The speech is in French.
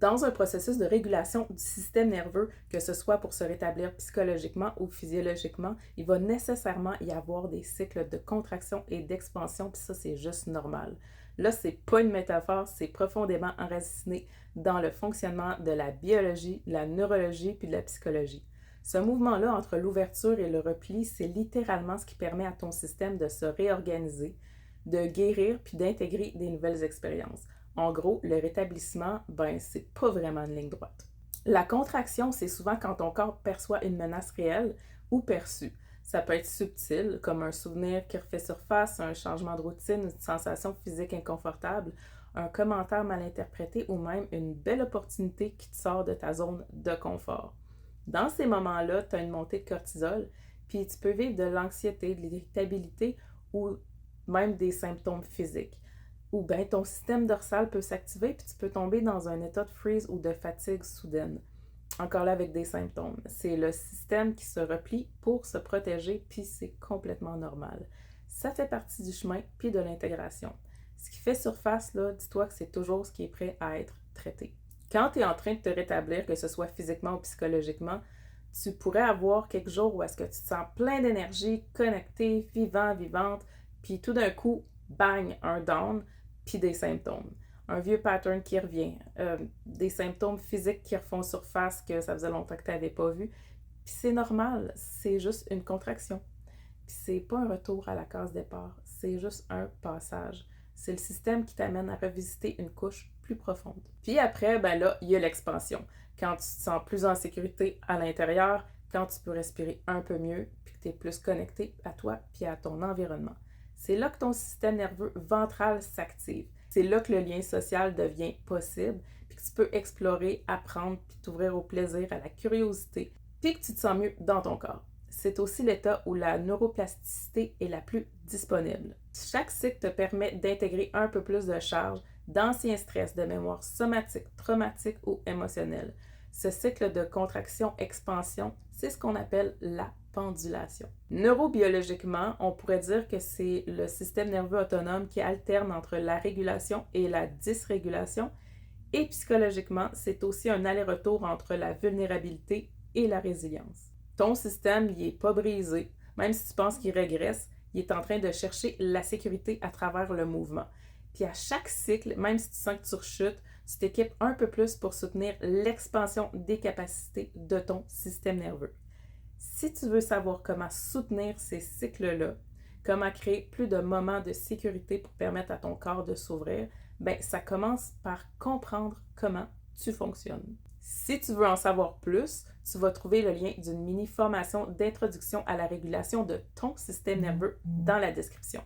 Dans un processus de régulation du système nerveux, que ce soit pour se rétablir psychologiquement ou physiologiquement, il va nécessairement y avoir des cycles de contraction et d'expansion, puis ça, c'est juste normal. Là, c'est pas une métaphore, c'est profondément enraciné dans le fonctionnement de la biologie, de la neurologie puis de la psychologie. Ce mouvement-là entre l'ouverture et le repli, c'est littéralement ce qui permet à ton système de se réorganiser, de guérir puis d'intégrer des nouvelles expériences. En gros, le rétablissement, c'est pas vraiment une ligne droite. La contraction, c'est souvent quand ton corps perçoit une menace réelle ou perçue. Ça peut être subtil, comme un souvenir qui refait surface, un changement de routine, une sensation physique inconfortable, un commentaire mal interprété ou même une belle opportunité qui te sort de ta zone de confort. Dans ces moments-là, tu as une montée de cortisol, puis tu peux vivre de l'anxiété, de l'irritabilité ou même des symptômes physiques. Ou bien ton système dorsal peut s'activer puis tu peux tomber dans un état de freeze ou de fatigue soudaine. Encore là avec des symptômes. C'est le système qui se replie pour se protéger puis c'est complètement normal. Ça fait partie du chemin puis de l'intégration. Ce qui fait surface, là, dis-toi que c'est toujours ce qui est prêt à être traité. Quand tu es en train de te rétablir, que ce soit physiquement ou psychologiquement, tu pourrais avoir quelques jours où est-ce que tu te sens plein d'énergie, connecté, vivant, vivante, puis tout d'un coup, bang, un down, puis des symptômes. Un vieux pattern qui revient, des symptômes physiques qui refont surface que ça faisait longtemps que tu n'avais pas vu. Puis c'est normal, c'est juste une contraction. Puis c'est pas un retour à la case départ, c'est juste un passage. C'est le système qui t'amène à revisiter une couche plus profonde. Puis après, là, il y a l'expansion. Quand tu te sens plus en sécurité à l'intérieur, quand tu peux respirer un peu mieux, puis que tu es plus connecté à toi puis à ton environnement. C'est là que ton système nerveux ventral s'active. C'est là que le lien social devient possible, puis que tu peux explorer, apprendre, puis t'ouvrir au plaisir, à la curiosité, puis que tu te sens mieux dans ton corps. C'est aussi l'état où la neuroplasticité est la plus disponible. Chaque cycle te permet d'intégrer un peu plus de charge d'anciens stress, de mémoire somatique, traumatique ou émotionnelle. Ce cycle de contraction-expansion, c'est ce qu'on appelle la pendulation. Neurobiologiquement, on pourrait dire que c'est le système nerveux autonome qui alterne entre la régulation et la dysrégulation. Et psychologiquement, c'est aussi un aller-retour entre la vulnérabilité et la résilience. Ton système, il n'est pas brisé. Même si tu penses qu'il régresse, il est en train de chercher la sécurité à travers le mouvement. Puis à chaque cycle, même si tu sens que tu rechutes, tu t'équipes un peu plus pour soutenir l'expansion des capacités de ton système nerveux. Si tu veux savoir comment soutenir ces cycles-là, comment créer plus de moments de sécurité pour permettre à ton corps de s'ouvrir, ça commence par comprendre comment tu fonctionnes. Si tu veux en savoir plus, tu vas trouver le lien d'une mini-formation d'introduction à la régulation de ton système nerveux dans la description.